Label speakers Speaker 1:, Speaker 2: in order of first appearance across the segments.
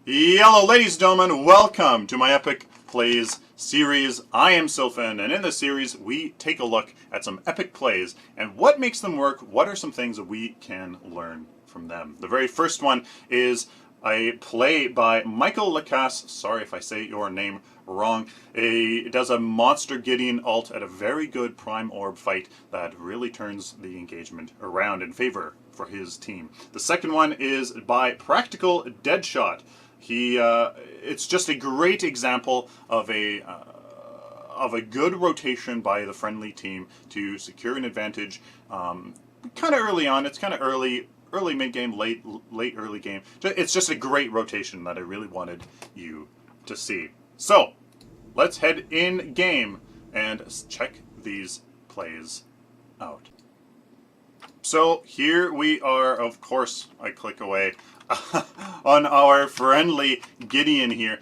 Speaker 1: Hello ladies and gentlemen, welcome to my Epic Plays series. I am Sylphin, and in this series we take a look at some epic plays and what makes them work, what are some things that we can learn from them. The very first one is a play by Michael Lacasse. Sorry if I say your name wrong. It does a monster Gideon ult at a very good prime orb fight that really turns the engagement around in favor for his team. The second one is by Practical Deadshot. It's just a great example of a good rotation by the friendly team to secure an advantage. Kind of early on. It's kind of early mid game, late early game. It's just a great rotation that I really wanted you to see. So let's head in game and check these plays out. So here we are. Of course, I click away. On our friendly Gideon here,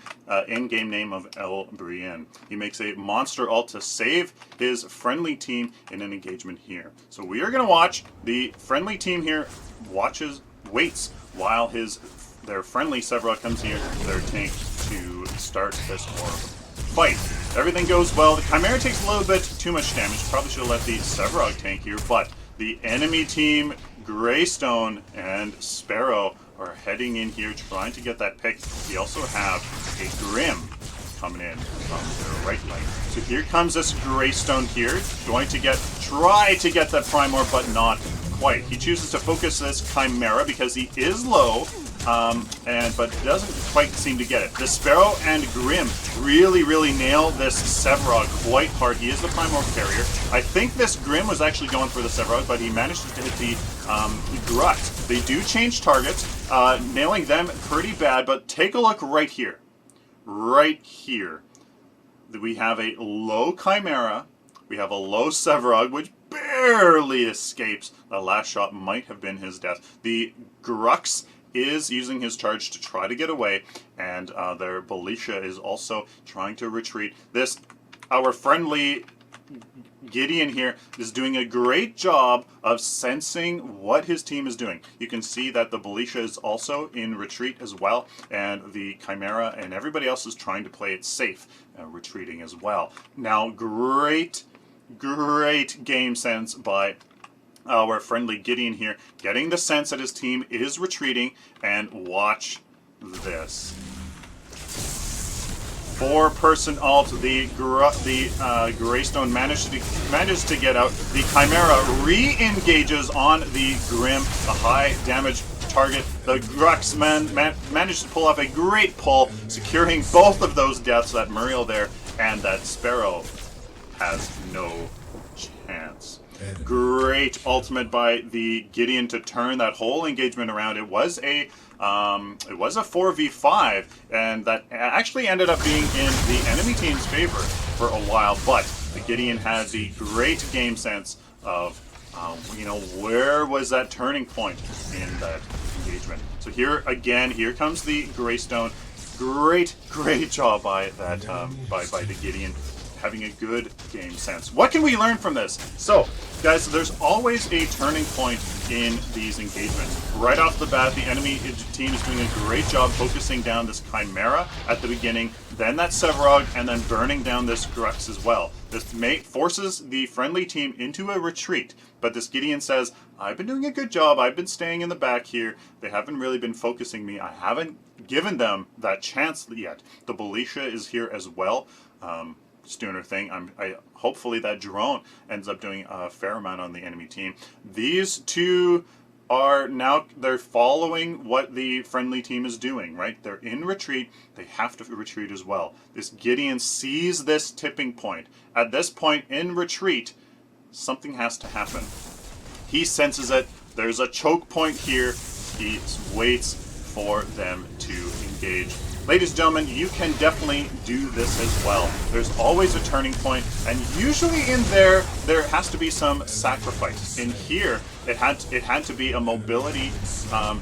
Speaker 1: in-game name of El Brienne. He makes a monster ult to save his friendly team in an engagement here. So we are going to watch the friendly team here waits while their friendly Sevrog comes here, their tank, to start this orb fight. Everything goes well. The Chimera takes a little bit too much damage. Probably should have let the Sevrog tank here, but the enemy team, Greystone and Sparrow, are heading in here trying to get that pick. We also have a Grim coming in from their right lane. So here comes this Greystone here, going to try to get that Prime Orb, but not quite. He chooses to focus this Chimera because he is low, but doesn't quite seem to get it. The Sparrow and Grim really nail this Sevrog quite hard. He is the Prime Orb carrier. I think this Grim was actually going for the Sevrog, but he managed to hit the Grut. They do change targets, nailing them pretty bad, but take a look right here. Right here. We have a low Chimera, we have a low Sevrog, which barely escapes. The last shot might have been his death. The Grux is using his charge to try to get away, and their Belisha is also trying to retreat. Our friendly Gideon here is doing a great job of sensing what his team is doing. You can see that the Belisha is also in retreat as well, and the Chimera and everybody else is trying to play it safe, retreating as well. Now, great game sense by our friendly Gideon here, getting the sense that his team is retreating, and watch this. 4-person ult, the Greystone managed to get out. The Chimera re-engages on the Grim, the high damage target. The Grux managed to pull off a great pull, securing both of those deaths, that Muriel there, and that Sparrow has no chance. Great ultimate by the Gideon to turn that whole engagement around. It was a 4v5, and that actually ended up being in the enemy team's favor for a while, but the Gideon had the great game sense of, where was that turning point in that engagement. So here comes the Greystone. Great job by that, by the Gideon, having a good game sense. What can we learn from this? So, guys, there's always a turning point in these engagements. Right off the bat, the enemy team is doing a great job focusing down this Chimera at the beginning, then that Sevrog, and then burning down this Grux as well. This forces the friendly team into a retreat, but this Gideon says, I've been doing a good job, I've been staying in the back here, they haven't really been focusing me, I haven't given them that chance yet. The Belisha is here as well. Doing her thing. Hopefully that drone ends up doing a fair amount on the enemy team. These two are now, they're following what the friendly team is doing, right? They're in retreat. They have to retreat as well. This Gideon sees this tipping point. At this point in retreat, something has to happen. He senses it. There's a choke point here. He waits for them to engage. Ladies and gentlemen, you can definitely do this as well. There's always a turning point, and usually in there has to be some sacrifice. In here, it had to be a mobility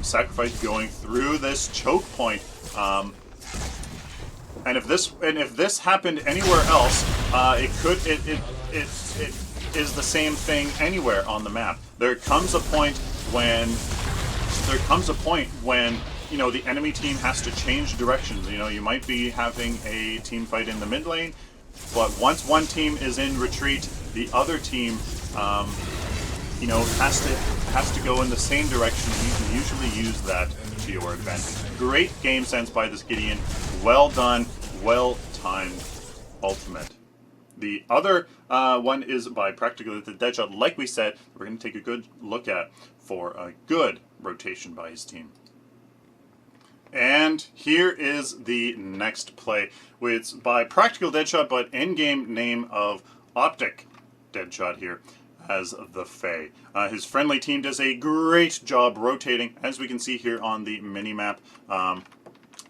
Speaker 1: sacrifice going through this choke point. And if this happened anywhere else, it is the same thing anywhere on the map. There comes a point when you know, the enemy team has to change directions. You know, you might be having a team fight in the mid lane, but once one team is in retreat, the other team, you know, has to go in the same direction. You can usually use that to your advantage. Great game sense by this Gideon. Well done, well timed ultimate. The other one is by practically the Deadshot, like we said, we're going to take a good look at for a good rotation by his team. And here is the next play. It's by Practical Deadshot, but in-game name of Optic Deadshot here as the Fae. His friendly team does a great job rotating, as we can see here on the mini-map.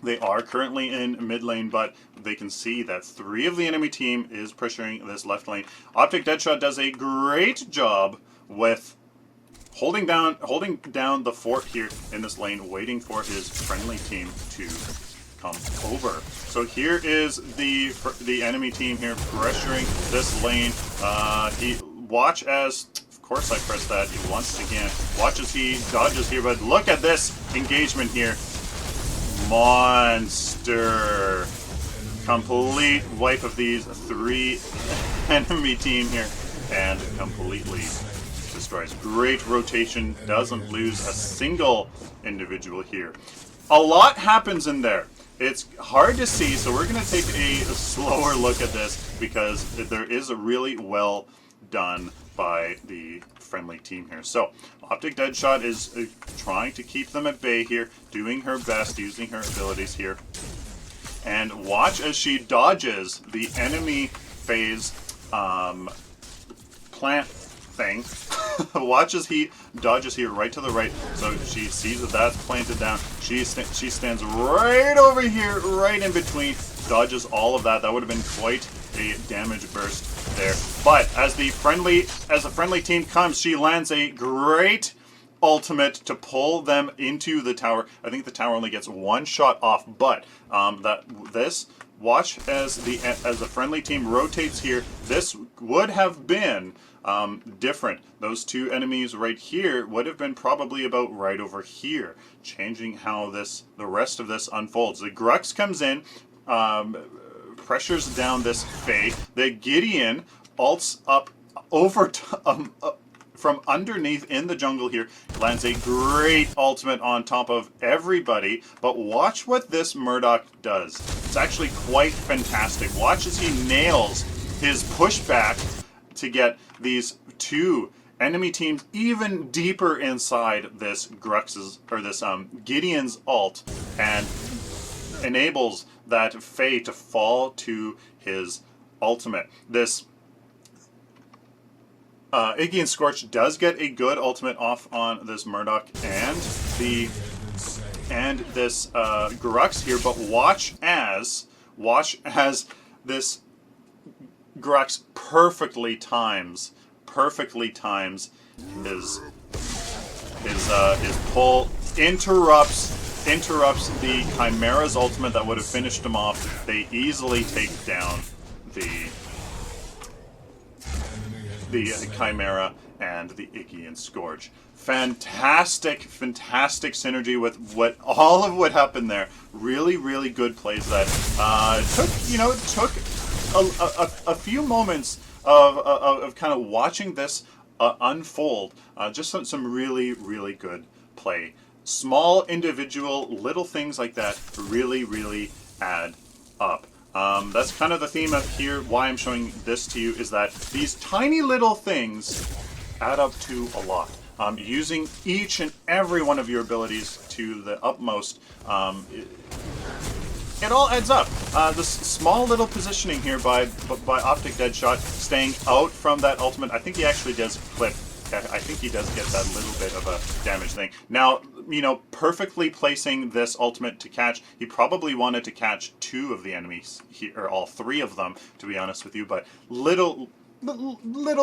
Speaker 1: They are currently in mid lane, but they can see that 3 of the enemy team is pressuring this left lane. Optic Deadshot does a great job with holding down the fort here in this lane, waiting for his friendly team to come over. So here is the enemy team here pressuring this lane. Watch as, of course I pressed that once again. Watch as he dodges here, but look at this engagement here. Monster. Complete wipe of these 3 enemy team here and completely destroys. Great rotation, doesn't lose a single individual here. A lot happens in there. It's hard to see, so we're going to take a slower look at this because there is a really well done by the friendly team here. So Optic Deadshot is trying to keep them at bay here, doing her best, using her abilities here. And watch as she dodges the enemy phase plant thing. Watch as he dodges here right to the right. So she sees that that's planted down. She stands right over here, right in between, dodges all of that. That would have been quite a damage burst there. But as the friendly team comes, she lands a great ultimate to pull them into the tower. I think the tower only gets 1 shot off, but watch as the friendly team rotates here. This would have been different. Those 2 enemies right here would have been probably about right over here, changing how the rest of this unfolds. The Grux comes in, pressures down this Fae. The Gideon ults up over from underneath in the jungle here, lands a great ultimate on top of everybody. But watch what this Murdoch does. It's actually quite fantastic. Watch as he nails his pushback to get these 2 enemy teams even deeper inside this Gideon's ult, and enables that Fae to fall to his ultimate. This Iggy and Scorch does get a good ultimate off on this Murdoch and this Grux here, but watch as this Grux perfectly times his pull, interrupts the Chimera's ultimate that would have finished him off. They easily take down the Chimera and the Iggy and Scourge. Fantastic synergy with all of what happened there. Really good plays that took a few moments of kind of watching this unfold. Just some really good play. Small individual little things like that really add up. That's kind of the theme of here, why I'm showing this to you, is that these tiny little things add up to a lot. Using each and every one of your abilities to the utmost, it all adds up. This small little positioning here by Optic Deadshot, staying out from that ultimate. I think he actually does clip. I think he does get that little bit of a damage thing. Now, perfectly placing this ultimate to catch. He probably wanted to catch 2 of the enemies, or all 3 of them, to be honest with you. But little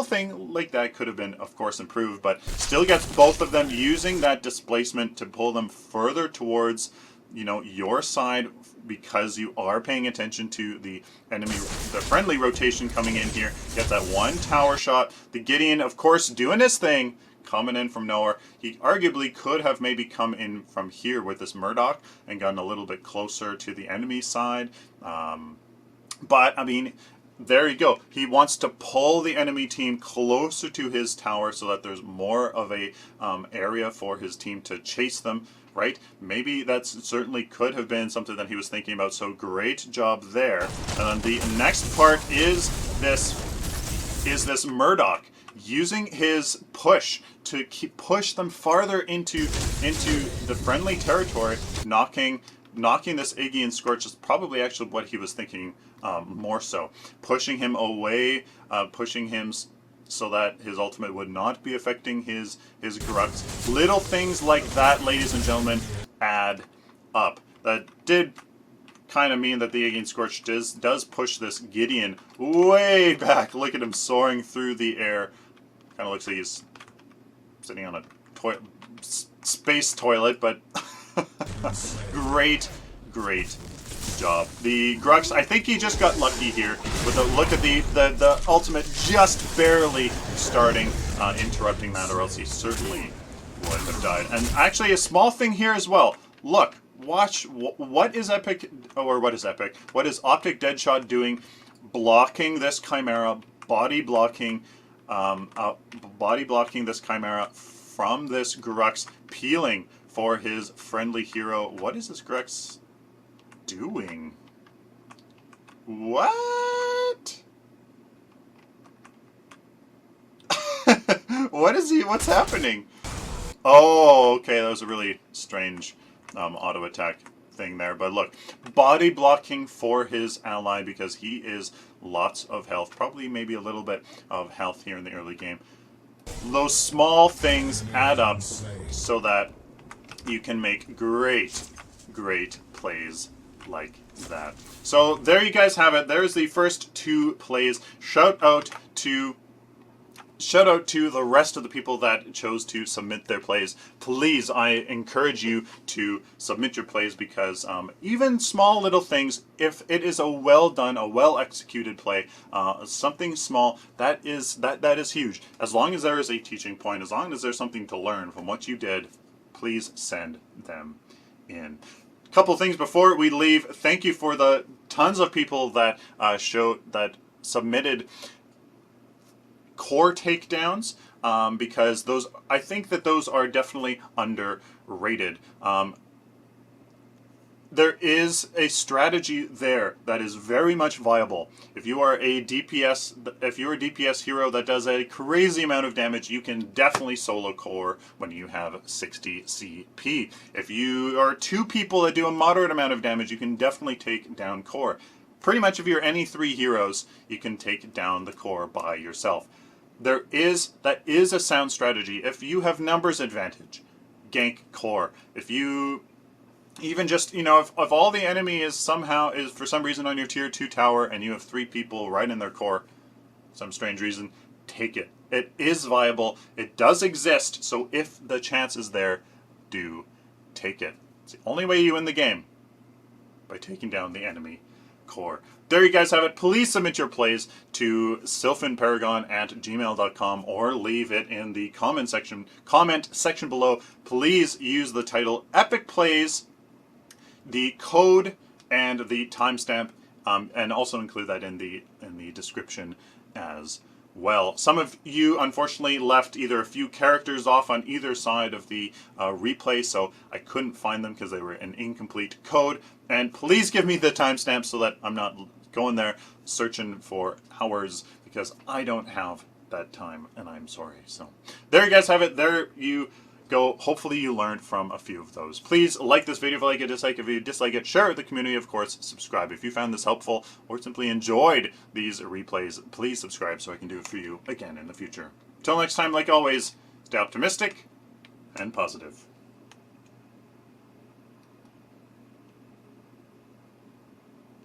Speaker 1: thing like that could have been, of course, improved. But still gets both of them, using that displacement to pull them further towards, your side, because you are paying attention to the friendly rotation coming in here. Gets that 1 tower shot. The Gideon, of course, doing his thing, coming in from nowhere. He arguably could have maybe come in from here with this Murdoch and gotten a little bit closer to the enemy side. But, I mean, there you go. He wants to pull the enemy team closer to his tower so that there's more of a area for his team to chase them, right? Maybe that certainly could have been something that he was thinking about, so great job there. And then the next part is this Murdoch using his push to push them farther into the friendly territory, knocking this Iggy and Scorch is probably actually what he was thinking more so. Pushing him away, pushing him so that his ultimate would not be affecting his Grux. Little things like that, ladies and gentlemen, add up. That did kind of mean that the Iggy and Scorch does push this Gideon way back. Look at him soaring through the air. Kind of looks like he's sitting on a space toilet, but great job. The Grux, I think he just got lucky here with a look at the ultimate just barely starting, interrupting that, or else he certainly would have died. And actually a small thing here as well. Look, watch, what is Optic Deadshot doing? Blocking this Chimera, body blocking this Chimera from this Grux, peeling for his friendly hero. What is this Grux doing? What? What's happening? Oh, okay, that was a really strange auto attack thing there. But look, body blocking for his ally because he is lots of health. Probably maybe a little bit of health here in the early game. Those small things add up so that you can make great plays like that. So there you guys have it. There's the first two plays. Shout out to the rest of the people that chose to submit their plays. Please, I encourage you to submit your plays because even small little things, if it is a well done, a well executed play, something small, that is huge. As long as there is a teaching point, as long as there's something to learn from what you did, please send them in. Couple things before we leave. Thank you for the tons of people that submitted core takedowns, because I think that those are definitely underrated. There is a strategy there that is very much viable. If you are a DPS hero that does a crazy amount of damage, you can definitely solo core when you have 60 CP. If you are two people that do a moderate amount of damage, you can definitely take down core. Pretty much if you're any three heroes, you can take down the core by yourself. That is a sound strategy. If you have numbers advantage, gank core. If you even just, if all the enemy is for some reason on your tier 2 tower and you have 3 people right in their core, some strange reason, take it. It is viable. It does exist. So if the chance is there, do take it. It's the only way you win the game, by taking down the enemy core. There you guys have it. Please submit your plays to sylphinparagon@gmail.com or leave it in the comment section below. Please use the title Epic Plays, the code, and the timestamp, and also include that in the description as well. Some of you unfortunately left either a few characters off on either side of the replay, so I couldn't find them because they were an incomplete code. And please give me the timestamp so that I'm not going there searching for hours, because I don't have that time, and I'm sorry. So there you guys have it. There you go. Hopefully you learned from a few of those. Please like this video if you like it, dislike it if you dislike it, share it with the community, of course, subscribe if you found this helpful or simply enjoyed these replays. Please subscribe so I can do it for you again in the future. Till next time, like always, stay optimistic and positive.